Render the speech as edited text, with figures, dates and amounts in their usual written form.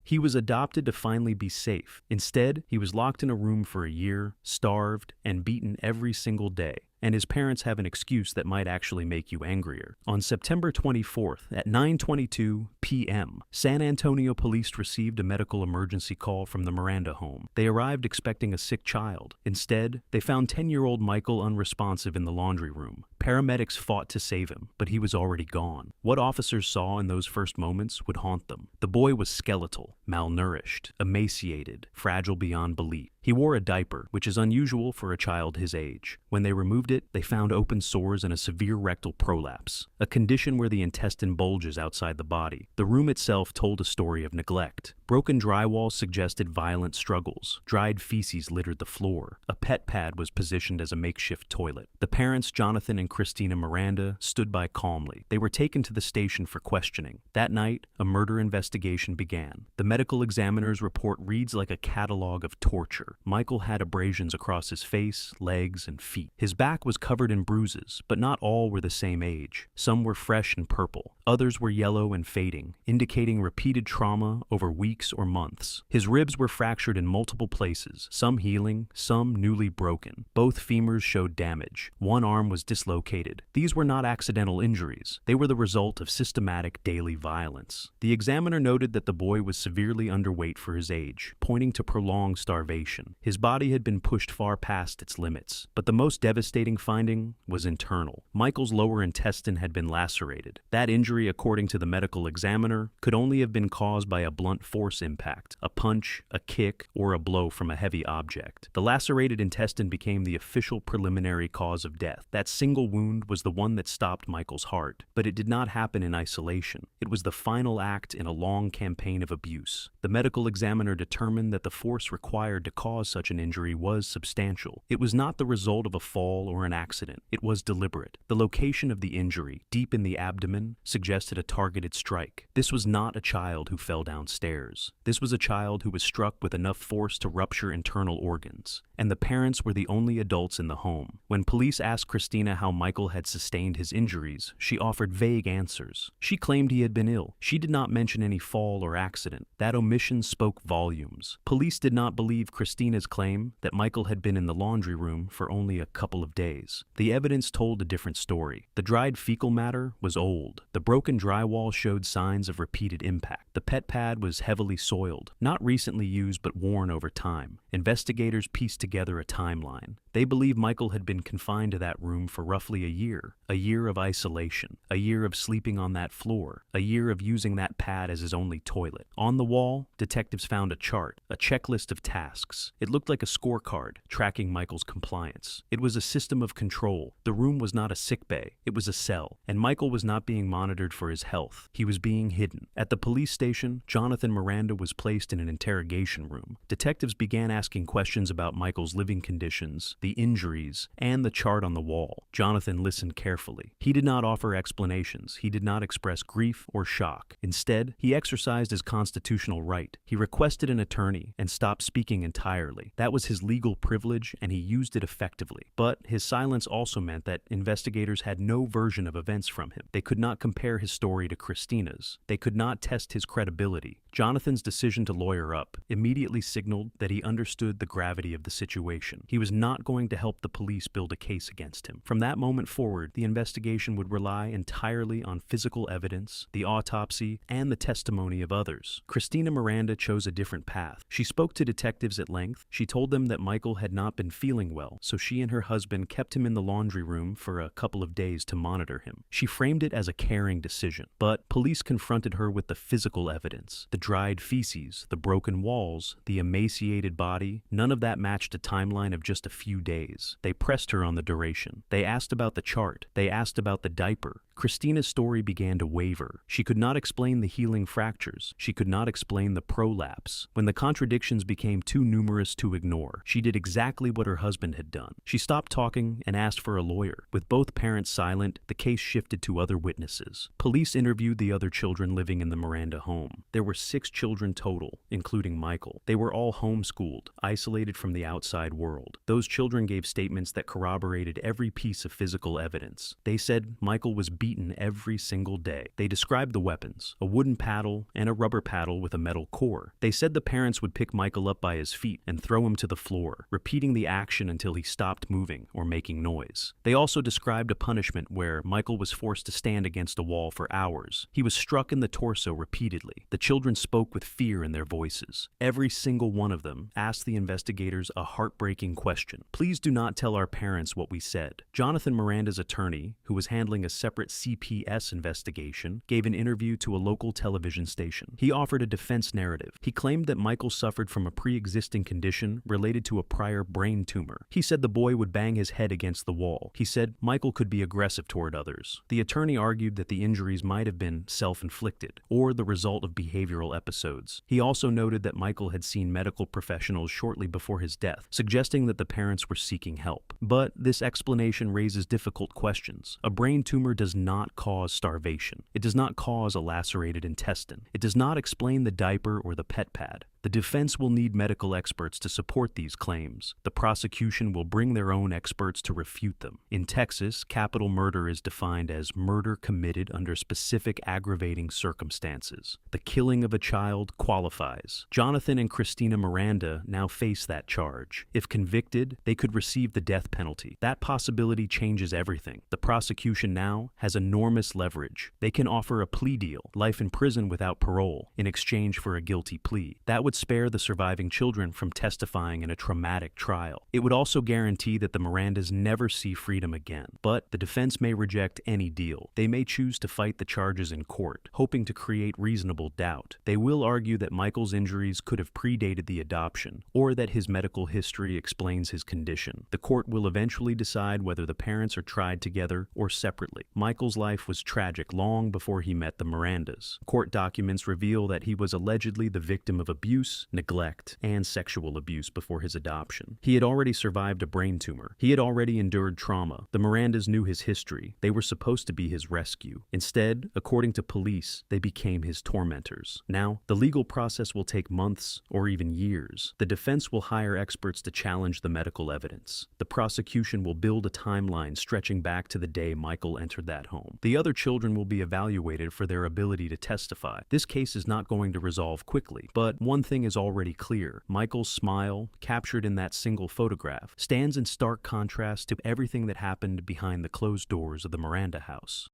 He was adopted to finally be safe. Instead, he was locked in a room for a year, starved, and beaten every single day. And his parents have an excuse that might actually make you angrier. On September 24th at 9:22 p.m., San Antonio police received a medical emergency call from the Miranda home. They arrived expecting a sick child. Instead, they found 10-year-old Michael unresponsive in the laundry room. Paramedics fought to save him, but he was already gone. What officers saw in those first moments would haunt them. The boy was skeletal, malnourished, emaciated, fragile beyond belief. He wore a diaper, which is unusual for a child his age. When they removed it, they found open sores and a severe rectal prolapse, a condition where the intestine bulges outside the body. The room itself told a story of neglect. Broken drywall suggested violent struggles. Dried feces littered the floor. A pet pad was positioned as a makeshift toilet. The parents, Jonathan and Christina Miranda, stood by calmly. They were taken to the station for questioning. That night, a murder investigation began. The medical examiner's report reads like a catalog of torture. Michael had abrasions across his face, legs, and feet. His back was covered in bruises, but not all were the same age. Some were fresh and purple. Others were yellow and fading, indicating repeated trauma over weeks or months. His ribs were fractured in multiple places, some healing, some newly broken. Both femurs showed damage. One arm was dislocated. These were not accidental injuries. They were the result of systematic daily violence. The examiner noted that the boy was severely underweight for his age, pointing to prolonged starvation. His body had been pushed far past its limits, but the most devastating finding was internal. Michael's lower intestine had been lacerated. That injury, according to the medical examiner, could only have been caused by a blunt force impact, a punch, a kick, or a blow from a heavy object. The lacerated intestine became the official preliminary cause of death. That single wound was the one that stopped Michael's heart, but it did not happen in isolation. It was the final act in a long campaign of abuse. The medical examiner determined that the force required to cause such an injury was substantial. It was not the result of a fall or an accident. It was deliberate. The location of the injury, deep in the abdomen, suggested a targeted strike. This was not a child who fell downstairs. This was a child who was struck with enough force to rupture internal organs. And the parents were the only adults in the home. When police asked Christina how Michael had sustained his injuries, she offered vague answers. She claimed he had been ill. She did not mention any fall or accident. That omission spoke volumes. Police did not believe Christina's claim that Michael had been in the laundry room for only a couple of days. The evidence told a different story. The dried fecal matter was old. The broken drywall showed signs of repeated impact. The pet pad was heavily soiled, not recently used but worn over time. Investigators pieced together a timeline. They believe Michael had been confined to that room for roughly a year of isolation, a year of sleeping on that floor, a year of using that pad as his only toilet. On the wall, detectives found a chart, a checklist of tasks. It looked like a scorecard, tracking Michael's compliance. It was a system of control. The room was not a sickbay, it was a cell, and Michael was not being monitored for his health. He was being hidden. At the police station, Jonathan Miranda was placed in an interrogation room. Detectives began asking questions about Michael's living conditions, the injuries, and the chart on the wall. Jonathan listened carefully. He did not offer explanations. He did not express grief or shock. Instead, he exercised his constitutional right. He requested an attorney and stopped speaking entirely. That was his legal privilege, and he used it effectively. But his silence also meant that investigators had no version of events from him. They could not compare his story to Christina's. They could not test his credibility. Jonathan's decision to lawyer up immediately signaled that he understood the gravity of the situation. He was not going to help the police build a case against him. From that moment forward, the investigation would rely entirely on physical evidence, the autopsy, and the testimony of others. Christina Miranda chose a different path. She spoke to detectives at length. She told them that Michael had not been feeling well, so she and her husband kept him in the laundry room for a couple of days to monitor him. She framed it as a caring decision, but police confronted her with the physical evidence. The dried feces, the broken walls, the emaciated body, none of that matched a timeline of just a few days. They pressed her on the duration. They asked about the chart. They asked about the diaper. Christina's story began to waver. She could not explain the healing fractures. She could not explain the prolapse. When the contradictions became too numerous to ignore, she did exactly what her husband had done. She stopped talking and asked for a lawyer. With both parents silent, the case shifted to other witnesses. Police interviewed the other children living in the Miranda home. There were 6 children total, including Michael. They were all homeschooled, isolated from the outside world. Those children gave statements that corroborated every piece of physical evidence. They said Michael was beaten beaten every single day. They described the weapons, a wooden paddle and a rubber paddle with a metal core. They said the parents would pick Michael up by his feet and throw him to the floor, repeating the action until he stopped moving or making noise. They also described a punishment where Michael was forced to stand against a wall for hours. He was struck in the torso repeatedly. The children spoke with fear in their voices. Every single one of them asked the investigators a heartbreaking question. "Please do not tell our parents what we said." Jonathan Miranda's attorney, who was handling a separate CPS investigation, gave an interview to a local television station. He offered a defense narrative. He claimed that Michael suffered from a pre-existing condition related to a prior brain tumor. He said the boy would bang his head against the wall. He said Michael could be aggressive toward others. The attorney argued that the injuries might have been self-inflicted or the result of behavioral episodes. He also noted that Michael had seen medical professionals shortly before his death, suggesting that the parents were seeking help. But this explanation raises difficult questions. A brain tumor does not cause starvation. It does not cause a lacerated intestine. It does not explain the diaper or the pet pad. The defense will need medical experts to support these claims. The prosecution will bring their own experts to refute them. In Texas, capital murder is defined as murder committed under specific aggravating circumstances. The killing of a child qualifies. Jonathan and Christina Miranda now face that charge. If convicted, they could receive the death penalty. That possibility changes everything. The prosecution now has enormous leverage. They can offer a plea deal, life in prison without parole, in exchange for a guilty plea. That would spare the surviving children from testifying in a traumatic trial. It would also guarantee that the Mirandas never see freedom again. But the defense may reject any deal. They may choose to fight the charges in court, hoping to create reasonable doubt. They will argue that Michael's injuries could have predated the adoption, or that his medical history explains his condition. The court will eventually decide whether the parents are tried together or separately. Michael's life was tragic long before he met the Mirandas. Court documents reveal that he was allegedly the victim of abuse, neglect, and sexual abuse before his adoption. He had already survived a brain tumor. He had already endured trauma. The Mirandas knew his history. They were supposed to be his rescue. Instead, according to police, they became his tormentors. Now, the legal process will take months or even years. The defense will hire experts to challenge the medical evidence. The prosecution will build a timeline stretching back to the day Michael entered that home. The other children will be evaluated for their ability to testify. This case is not going to resolve quickly, but one thing is already clear. Michael's smile, captured in that single photograph, stands in stark contrast to everything that happened behind the closed doors of the Miranda house.